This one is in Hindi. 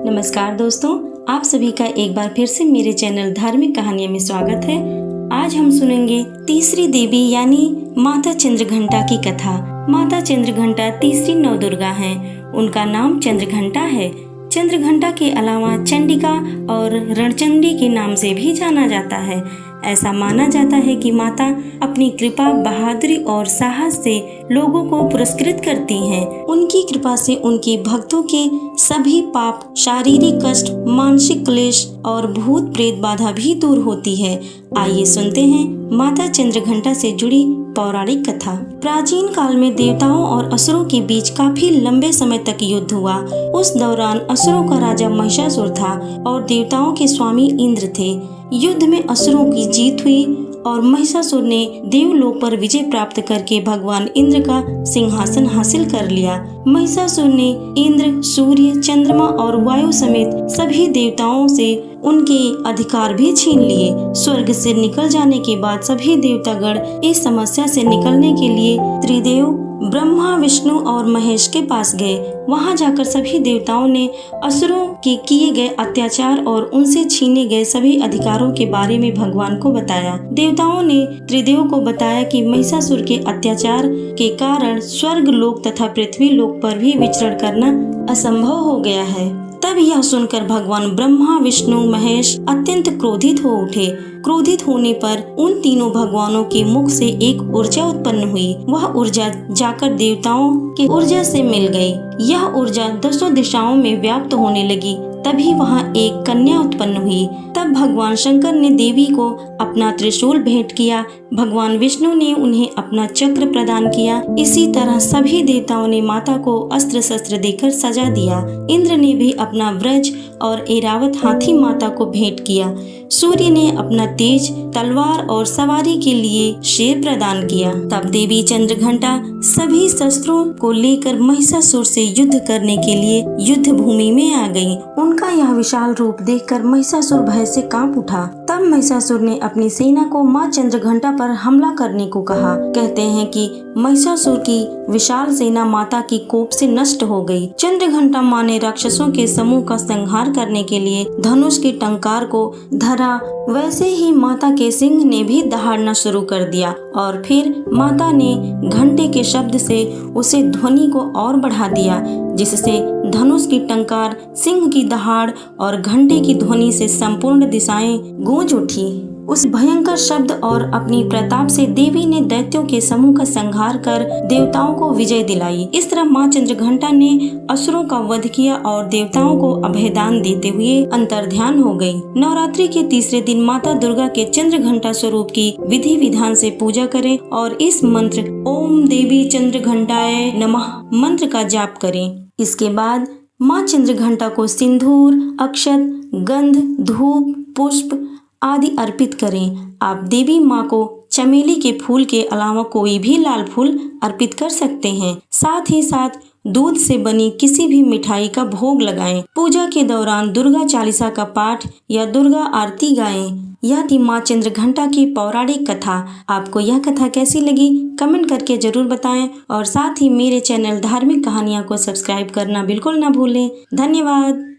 नमस्कार दोस्तों, आप सभी का एक बार फिर से मेरे चैनल धार्मिक कहानियों में स्वागत है। आज हम सुनेंगे तीसरी देवी यानी माता चंद्रघंटा की कथा। माता चंद्रघंटा तीसरी नवदुर्गा हैं। उनका नाम चंद्रघंटा है। चंद्रघंटा के अलावा चंडिका और रणचंडी के नाम से भी जाना जाता है। ऐसा माना जाता है कि माता अपनी कृपा, बहादुरी और साहस से लोगों को पुरस्कृत करती हैं। उनकी कृपा से उनके भक्तों के सभी पाप, शारीरिक कष्ट, मानसिक क्लेश और भूत प्रेत बाधा भी दूर होती है। आइए सुनते हैं माता चंद्रघंटा से जुड़ी पौराणिक कथा। प्राचीन काल में देवताओं और असुरों के बीच काफी लंबे समय तक युद्ध हुआ। उस दौरान असुरों का राजा महिषासुर था और देवताओं के स्वामी इंद्र थे। युद्ध में असुरों की जीत हुई और महिषासुर ने देवलोक पर विजय प्राप्त करके भगवान इंद्र का सिंहासन हासिल कर लिया। महिषासुर ने इंद्र, सूर्य, चंद्रमा और वायु समेत सभी देवताओं से उनके अधिकार भी छीन लिए। स्वर्ग से निकल जाने के बाद सभी देवतागण इस समस्या से निकलने के लिए त्रिदेव ब्रह्मा, विष्णु और महेश के पास गए। वहां जाकर सभी देवताओं ने असुरों के किए गए अत्याचार और उनसे छीने गए सभी अधिकारों के बारे में भगवान को बताया। देवताओं ने त्रिदेव को बताया कि महिषासुर के अत्याचार के कारण स्वर्ग लोक तथा पृथ्वी लोक पर भी विचरण करना असंभव हो गया है। तब यह सुनकर भगवान ब्रह्मा, विष्णु, महेश अत्यंत क्रोधित हो उठे। क्रोधित होने पर उन तीनों भगवानों के मुख से एक ऊर्जा उत्पन्न हुई। वह ऊर्जा जाकर देवताओं की ऊर्जा से मिल गई। यह ऊर्जा 10 दिशाओं में व्याप्त होने लगी। तभी वहां एक कन्या उत्पन्न हुई। तब भगवान शंकर ने देवी को अपना त्रिशूल भेंट किया। भगवान विष्णु ने उन्हें अपना चक्र प्रदान किया। इसी तरह सभी देवताओं ने माता को अस्त्र शस्त्र देकर सजा दिया। इंद्र ने भी अपना व्रज और ऐरावत हाथी माता को भेंट किया। सूर्य ने अपना तेज तलवार और सवारी के लिए शेर प्रदान किया। तब देवी चंद्रघंटा सभी शस्त्रों को लेकर महिषासुर से युद्ध करने के लिए युद्ध भूमि में आ गई। उनका यह विशाल रूप देखकर महिषासुर भय से कांप उठा। तब महिषासुर ने अपनी सेना को मां चंद्रघंटा पर हमला करने को कहा। कहते हैं कि महिषासुर की विशाल सेना माता की कोप से नष्ट हो गई। चंद्रघंटा मां ने राक्षसों के समूह का संहार करने के लिए धनुष की टंकार को धरा। वैसे ही माता के सिंह ने भी दहाड़ना शुरू कर दिया और फिर माता ने घंटे के शब्द से उसे ध्वनि को और बढ़ा दिया, जिससे धनुष की टंकार, सिंह की दहाड़ और घंटे की ध्वनि से संपूर्ण दिशाएं गूंज उठी। उस भयंकर शब्द और अपनी प्रताप से देवी ने दैत्यों के समूह का संहार कर देवताओं को विजय दिलाई। इस तरह मां चंद्रघंटा ने असुरों का वध किया और देवताओं को अभयदान देते हुए अंतर्ध्यान हो गई। नवरात्रि के तीसरे दिन माता दुर्गा के चंद्रघंटा स्वरूप की विधि विधान से पूजा करें और इस मंत्र ओम देवी चंद्रघंटाय नमः मंत्र का जाप करें। इसके बाद मां चंद्रघंटा को सिंदूर, अक्षत, गंध, धूप, पुष्प आदि अर्पित करें। आप देवी माँ को चमेली के फूल के अलावा कोई भी लाल फूल अर्पित कर सकते हैं। साथ ही साथ दूध से बनी किसी भी मिठाई का भोग लगाएं। पूजा के दौरान दुर्गा चालीसा का पाठ या दुर्गा आरती गाएं। यह थी माँ चंद्रघंटा की पौराणिक कथा। आपको यह कथा कैसी लगी कमेंट करके जरूर बताएं और साथ ही मेरे चैनल धार्मिक कहानियाँ को सब्सक्राइब करना बिल्कुल ना भूलें। धन्यवाद।